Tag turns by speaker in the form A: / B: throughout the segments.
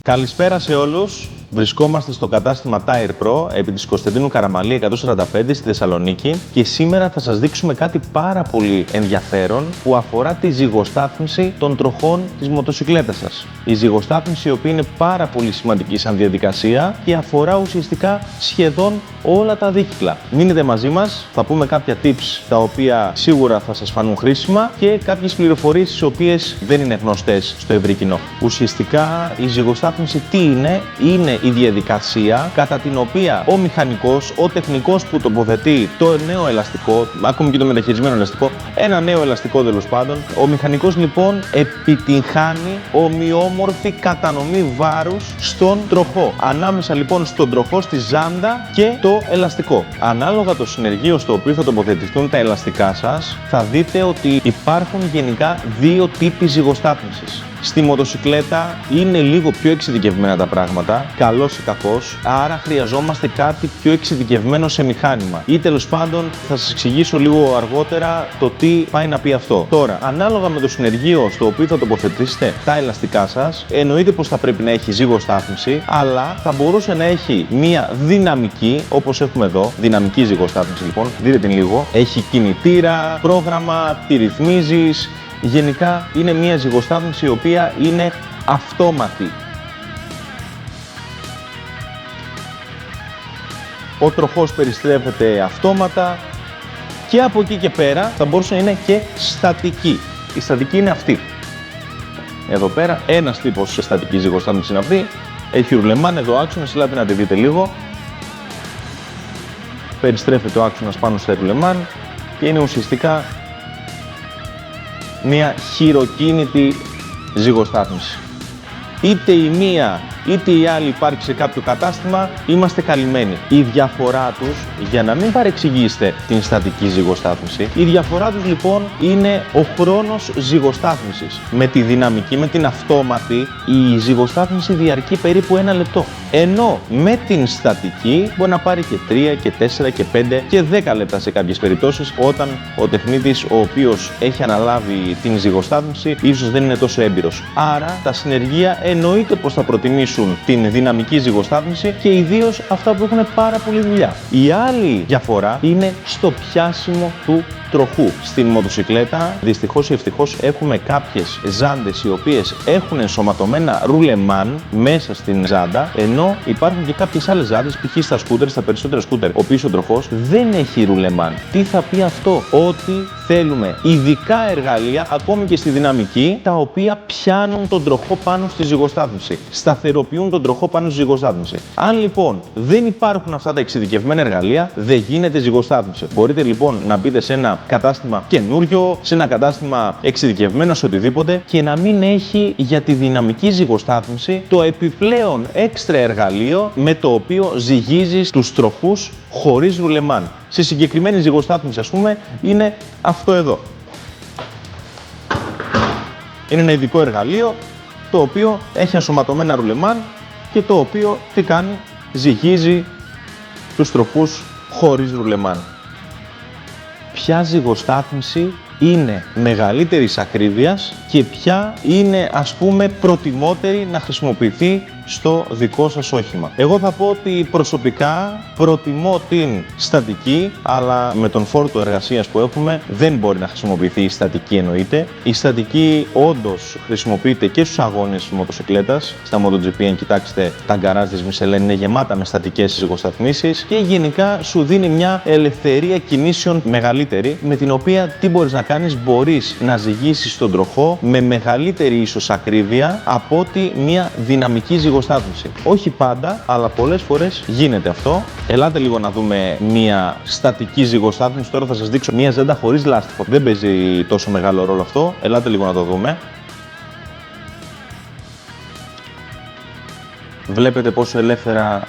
A: Καλησπέρα σε όλους. Βρισκόμαστε στο κατάστημα Tire Pro επί της Κωνσταντίνου Καραμαλή 145 στη Θεσσαλονίκη και σήμερα θα σας δείξουμε κάτι πάρα πολύ ενδιαφέρον που αφορά τη ζυγοστάθμιση των τροχών της μοτοσυκλέτας σας. Η ζυγοστάθμιση, η οποία είναι πάρα πολύ σημαντική σαν διαδικασία και αφορά ουσιαστικά σχεδόν όλα τα δίχτυα. Μείνετε μαζί μας, θα πούμε κάποια tips τα οποία σίγουρα θα σας φανούν χρήσιμα και κάποιες πληροφορίες οι οποίες δεν είναι γνωστές στο ευρύ κοινό. Ουσιαστικά η ζυγοστάθμιση τι είναι? Είναι η διαδικασία κατά την οποία ο μηχανικός, ο τεχνικός που τοποθετεί το νέο ελαστικό, ακόμη και το μεταχειρισμένο ελαστικό, ένα νέο ελαστικό τέλος πάντων, ο μηχανικός λοιπόν επιτυγχάνει ομοιόμορφη κατανομή βάρους στον τροχό. Ανάμεσα λοιπόν στον τροχό, στη ζάντα και το ελαστικό. Ανάλογα το συνεργείο στο οποίο θα τοποθετηθούν τα ελαστικά σας, θα δείτε ότι υπάρχουν γενικά δύο τύποι ζυγοστάθμισης. Στη μοτοσυκλέτα είναι λίγο πιο εξειδικευμένα τα πράγματα, καλώς ή κακώς, άρα χρειαζόμαστε κάτι πιο εξειδικευμένο σε μηχάνημα. Ή τέλος πάντων θα σας εξηγήσω λίγο αργότερα το τι πάει να πει αυτό. Τώρα, ανάλογα με το συνεργείο στο οποίο θα τοποθετήσετε τα ελαστικά σας, εννοείται πως θα πρέπει να έχει ζυγοστάθμιση, αλλά θα μπορούσε να έχει μία δυναμική, όπως έχουμε εδώ, δυναμική ζυγοστάθμιση λοιπόν, δείτε την λίγο, έχει κινητήρα, πρόγραμμα, τη ρυθμίζεις. Γενικά είναι μια ζυγοστάθμιση η οποία είναι αυτόματη. Ο τροχός περιστρέφεται αυτόματα και από εκεί και πέρα θα μπορούσε να είναι και στατική. Η στατική είναι αυτή. Εδώ πέρα ένας τύπος στατική ζυγοστάθμιση είναι αυτή. Έχει ρουλεμάν εδώ άξονας, ελάτε να τη δείτε λίγο. Περιστρέφεται ο άξονας πάνω στο ρουλεμάν και είναι ουσιαστικά μια χειροκίνητη ζυγοστάθμιση. Είτε η μία είτε η άλλη υπάρχει σε κάποιο κατάστημα, είμαστε καλυμμένοι. Η διαφορά τους, για να μην παρεξηγήσετε την στατική ζυγοστάθμιση, η διαφορά τους λοιπόν είναι ο χρόνος ζυγοστάθμισης. Με τη δυναμική, με την αυτόματη, η ζυγοστάθμιση διαρκεί περίπου 1 λεπτό. Ενώ με την στατική μπορεί να πάρει και 3 και 4 και 5 και 10 λεπτά σε κάποιες περιπτώσεις, όταν ο τεχνίτης ο οποίος έχει αναλάβει την ζυγοστάθμιση ίσως δεν είναι τόσο έμπειρος. Άρα τα συνεργεία εννοείται πως θα προτιμήσουν την δυναμική ζυγοστάθμιση και ιδίως αυτά που έχουν πάρα πολλή δουλειά. Η άλλη διαφορά είναι στο πιάσιμο του τροχού. Στην μοτοσυκλέτα, δυστυχώς ή ευτυχώς, έχουμε κάποιες ζάντες οι οποίες έχουν ενσωματωμένα ρουλεμάν μέσα στην ζάντα, ενώ υπάρχουν και κάποιες άλλες ζάντες, π.χ. στα σκούτερ, στα περισσότερα σκούτερ, ο πίσω τροχός δεν έχει ρουλεμάν. Τι θα πει αυτό? Ότι θέλουμε ειδικά εργαλεία, ακόμη και στη δυναμική, τα οποία πιάνουν τον τροχό πάνω στη ζυγοστάθμιση. Σταθεροποιούν τον τροχό πάνω στη ζυγοστάθμιση. Αν λοιπόν δεν υπάρχουν αυτά τα εξειδικευμένα εργαλεία, δεν γίνεται ζυγοστάθμιση. Μπορείτε λοιπόν να μπείτε σε ένα κατάστημα καινούριο, σε ένα κατάστημα εξειδικευμένο, σε οτιδήποτε και να μην έχει για τη δυναμική ζυγοστάθμιση το επιπλέον έξτρα εργαλείο με το οποίο ζυγίζεις τους τροχούς χωρίς ρουλεμάν. Σε συγκεκριμένη ζυγοστάθμιση, ας πούμε, είναι αυτό εδώ. Είναι ένα ειδικό εργαλείο το οποίο έχει ενσωματωμένα ρουλεμάν και το οποίο τι κάνει? Ζυγίζει τους τροχούς χωρίς ρουλεμάν. Ποια ζυγοστάθμιση είναι μεγαλύτερης ακρίβειας και ποια είναι, ας πούμε, προτιμότερη να χρησιμοποιηθεί στο δικό σας όχημα. Εγώ θα πω ότι προσωπικά προτιμώ την στατική, αλλά με τον φόρτο εργασίας που έχουμε δεν μπορεί να χρησιμοποιηθεί η στατική, εννοείται. Η στατική όντως χρησιμοποιείται και στους αγώνες μοτοσυκλέτας. Στα MotoGP, αν κοιτάξετε τα γκαράζ της Michelin, είναι γεμάτα με στατικές ζυγοσταθμίσεις και γενικά σου δίνει μια ελευθερία κινήσεων μεγαλύτερη, με την οποία τι μπορείς να κάνεις? Μπορείς να ζυγίσεις τον τροχό με μεγαλύτερη ίσως ακρίβεια από ότι μια δυναμική ζυγοστάθμιση. Όχι πάντα, αλλά πολλές φορές γίνεται αυτό. Ελάτε λίγο να δούμε μια στατική ζυγοστάθμιση. Τώρα θα σας δείξω μια ζέντα χωρίς λάστιχο. Δεν παίζει τόσο μεγάλο ρόλο αυτό. Ελάτε λίγο να το δούμε. Βλέπετε πόσο ελεύθερα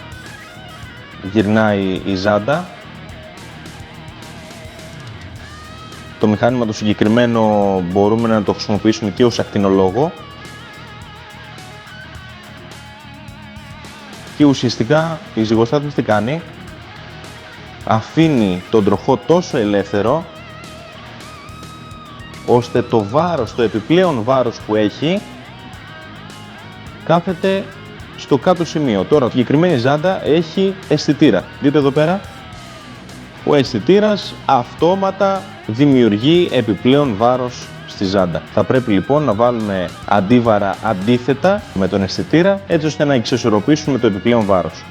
A: γυρνάει η ζάντα. Το μηχάνημα το συγκεκριμένο μπορούμε να το χρησιμοποιήσουμε και ως ακτινολόγο. Και ουσιαστικά η ζυγοστάθμιση τι κάνει? Αφήνει τον τροχό τόσο ελεύθερο ώστε το βάρος, το επιπλέον βάρος που έχει κάθεται στο κάτω σημείο. Τώρα, η συγκεκριμένη ζάντα έχει αισθητήρα. Δείτε εδώ πέρα. Ο αισθητήρας αυτόματα δημιουργεί επιπλέον βάρος στη ζάντα. Θα πρέπει λοιπόν να βάλουμε αντίβαρα αντίθετα με τον αισθητήρα, έτσι ώστε να εξισορροπήσουμε το επιπλέον βάρος.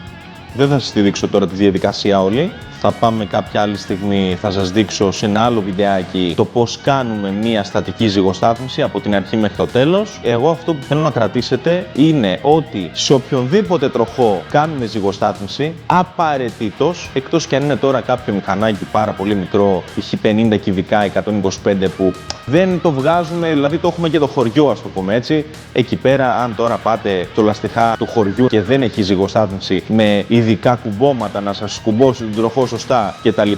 A: Δεν θα σας τη δείξω τώρα τη διαδικασία όλη. Θα πάμε κάποια άλλη στιγμή, θα σας δείξω σε ένα άλλο βιντεάκι το πώς κάνουμε μια στατική ζυγοστάθμιση από την αρχή μέχρι το τέλος. Εγώ αυτό που θέλω να κρατήσετε είναι ότι σε οποιονδήποτε τροχό κάνουμε ζυγοστάθμιση, απαραίτητος, εκτός και αν είναι τώρα κάποιο μηχανάκι πάρα πολύ μικρό, π.χ. 50 κυβικά, 125 που δεν το βγάζουμε, δηλαδή το έχουμε και το χωριό, ας το πούμε έτσι. Εκεί πέρα, αν τώρα πάτε στο λαστιχά του χωριού και δεν έχει ζυγοστάθμιση με ειδικά κουμπώματα να σας κουμπώσει τον τροχό σωστά κτλ.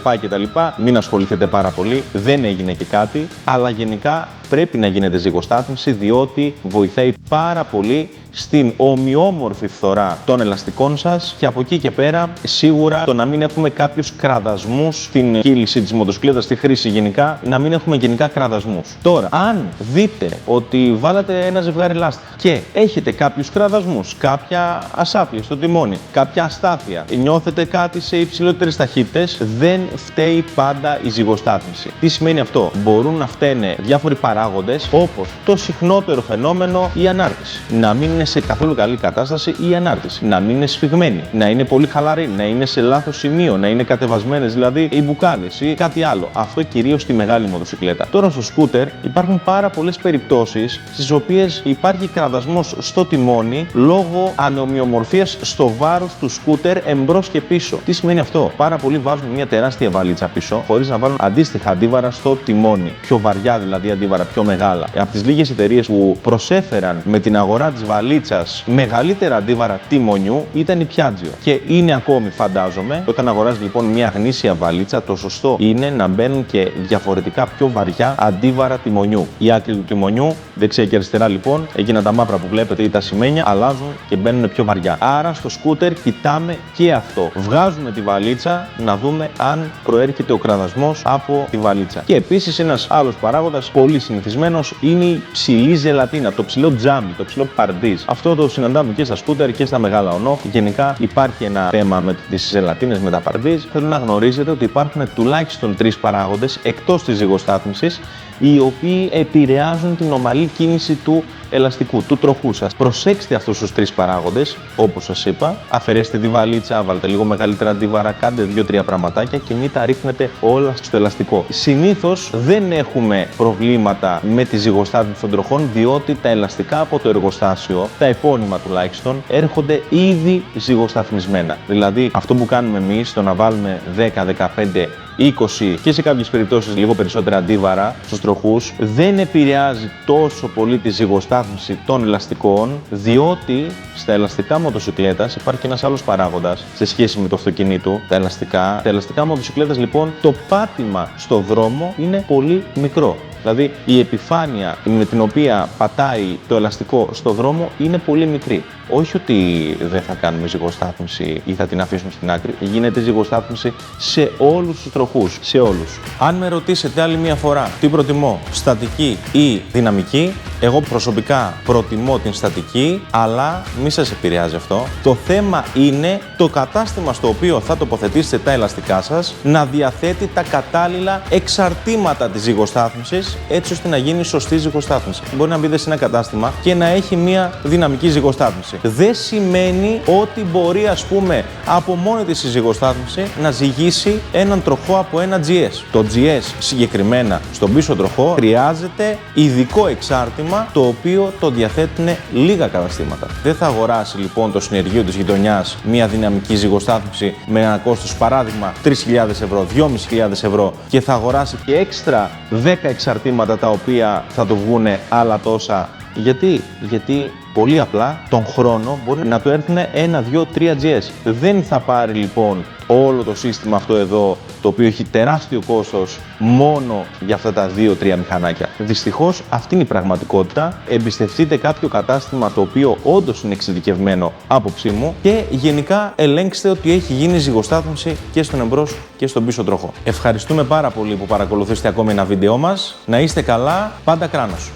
A: Μην ασχοληθείτε πάρα πολύ, δεν έγινε και κάτι, αλλά γενικά πρέπει να γίνεται ζυγοστάθμιση διότι βοηθάει πάρα πολύ στην ομοιόμορφη φθορά των ελαστικών σας και από εκεί και πέρα σίγουρα το να μην έχουμε κάποιους κραδασμούς στην κύληση της μοτοσυκλέτας, στη χρήση γενικά, να μην έχουμε γενικά κραδασμούς. Τώρα, αν δείτε ότι βάλατε ένα ζευγάρι λάστιχα και έχετε κάποιους κραδασμούς, κάποια ασάφεια στο τιμόνι, κάποια αστάθεια, νιώθετε κάτι σε υψηλότερες ταχύτητες, δεν φταίει πάντα η ζυγοστάθμιση. Τι σημαίνει αυτό? Μπορούν να φταίνε διάφοροι παράγοντες, όπως το συχνότερο φαινόμενο η ανάρτηση. Να μην είναι σε καθόλου καλή κατάσταση η ανάρτηση. Να μην είναι σφιγμένη, να είναι πολύ χαλαρή, να είναι σε λάθος σημείο, να είναι κατεβασμένες δηλαδή οι μπουκάλες ή κάτι άλλο. Αυτό κυρίως στη μεγάλη μοτοσυκλέτα. Τώρα στο σκούτερ υπάρχουν πάρα πολλές περιπτώσεις στις οποίες υπάρχει κραδασμός στο τιμόνι λόγω ανομοιομορφίας στο βάρος του σκούτερ εμπρός και πίσω. Τι σημαίνει αυτό? Πάρα πολλοί βάζουν μια τεράστια βαλίτσα πίσω χωρίς να βάλουν αντίστοιχα αντίβαρα στο τιμόνι. Πιο βαριά δηλαδή αντίβαρα, πιο μεγάλα. Από τις λίγες εταιρείες που προσέφεραν με την αγορά της βαλίτσας μεγαλύτερα αντίβαρα τιμονιού ήταν η Piaggio. Και είναι ακόμη, φαντάζομαι. Όταν αγοράζει λοιπόν μια γνήσια βαλίτσα, το σωστό είναι να μπαίνουν και διαφορετικά πιο βαριά αντίβαρα τιμονιού. Η άκρη του τιμονιού, δεξιά και αριστερά λοιπόν, εκείνα τα μαύρα που βλέπετε ή τα σημαίνια, αλλάζουν και μπαίνουν πιο βαριά. Άρα στο σκούτερ κοιτάμε και αυτό. Βγάζουμε τη βαλίτσα να δούμε αν προέρχεται ο κραδασμός από τη βαλίτσα. Και επίσης ένας άλλος παράγοντας πολύ συνηθισμένος είναι η ψηλή ζελατίνα, το ψηλό τζάμι, το ψηλό παρντίζ. Αυτό το συναντάμε και στα σκούτερ και στα μεγάλα ονόφ. Γενικά υπάρχει ένα θέμα με τις ζελατίνες, με τα παρντίζ. Θέλω να γνωρίζετε ότι υπάρχουν τουλάχιστον 3 παράγοντες εκτός της ζυγοστάθμισης, οι οποίοι επηρεάζουν την ομαλή κίνηση του ελαστικού, του τροχού σας. Προσέξτε αυτούς τους 3 παράγοντες, όπως σας είπα. Αφαιρέστε τη βαλίτσα, βάλτε λίγο μεγαλύτερα αντίβαρα, κάντε 2-3 πραγματάκια και μην τα ρίχνετε όλα στο ελαστικό. Συνήθως δεν έχουμε προβλήματα με τη ζυγοστάθμιση των τροχών, διότι τα ελαστικά από το εργοστάσιο, τα επώνυμα τουλάχιστον, έρχονται ήδη ζυγοσταθμισμένα. Δηλαδή, αυτό που κάνουμε εμείς, το να βάλουμε 10, 15, 20 και σε κάποιες περιπτώσεις λίγο περισσότερα αντίβαρα στους τροχούς, δεν επηρεάζει τόσο πολύ τη ζυγοστάθμιση των ελαστικών, διότι στα ελαστικά μοτοσυκλέτας υπάρχει και ένας άλλος παράγοντας σε σχέση με το αυτοκίνητο, τα ελαστικά μοτοσυκλέτας λοιπόν, το πάτημα στο δρόμο είναι πολύ μικρό. Δηλαδή η επιφάνεια με την οποία πατάει το ελαστικό στο δρόμο είναι πολύ μικρή. Όχι ότι δεν θα κάνουμε ζυγοστάθμιση ή θα την αφήσουμε στην άκρη, γίνεται ζυγοστάθμιση σε όλους τους τροχούς, σε όλους. Αν με ρωτήσετε άλλη μία φορά τι προτιμώ, στατική ή δυναμική, εγώ προσωπικά προτιμώ την στατική, αλλά μη σας επηρεάζει αυτό. Το θέμα είναι το κατάστημα στο οποίο θα τοποθετήσετε τα ελαστικά σας να διαθέτει τα κατάλληλα εξαρτήματα της ζυγοστάθμισης, έτσι ώστε να γίνει σωστή ζυγοστάθμιση. Μπορεί να μπείτε σε ένα κατάστημα και να έχει μία δυναμική ζυγοστάθμιση. Δεν σημαίνει ότι μπορεί, ας πούμε, από μόνη της η ζυγοστάθμιση να ζυγίσει έναν τροχό από ένα GS. Το GS συγκεκριμένα στον πίσω τροχό χρειάζεται ειδικό εξάρτημα, το οποίο το διαθέτουν λίγα καταστήματα. Δεν θα αγοράσει λοιπόν το συνεργείο της γειτονιάς μία δυναμική ζυγοστάθμιση με ένα κόστος, παράδειγμα, 3.000 ευρώ, 2.500 ευρώ και θα αγοράσει και έξτρα 10 εξαρτήματα τα οποία θα του βγούνε άλλα τόσα. Γιατί πολύ απλά τον χρόνο μπορεί να του έρθουν 1, 2, 3 GS. Δεν θα πάρει λοιπόν όλο το σύστημα αυτό εδώ, το οποίο έχει τεράστιο κόστος, μόνο για αυτά τα 2-3 μηχανάκια. Δυστυχώς αυτή είναι η πραγματικότητα. Εμπιστευτείτε κάποιο κατάστημα το οποίο όντως είναι εξειδικευμένο, άποψή μου, και γενικά ελέγξτε ότι έχει γίνει ζυγοστάθμιση και στον εμπρός και στον πίσω τροχό. Ευχαριστούμε πάρα πολύ που παρακολουθήσατε ακόμη ένα βίντεό μας. Να είστε καλά, πάντα κράνος.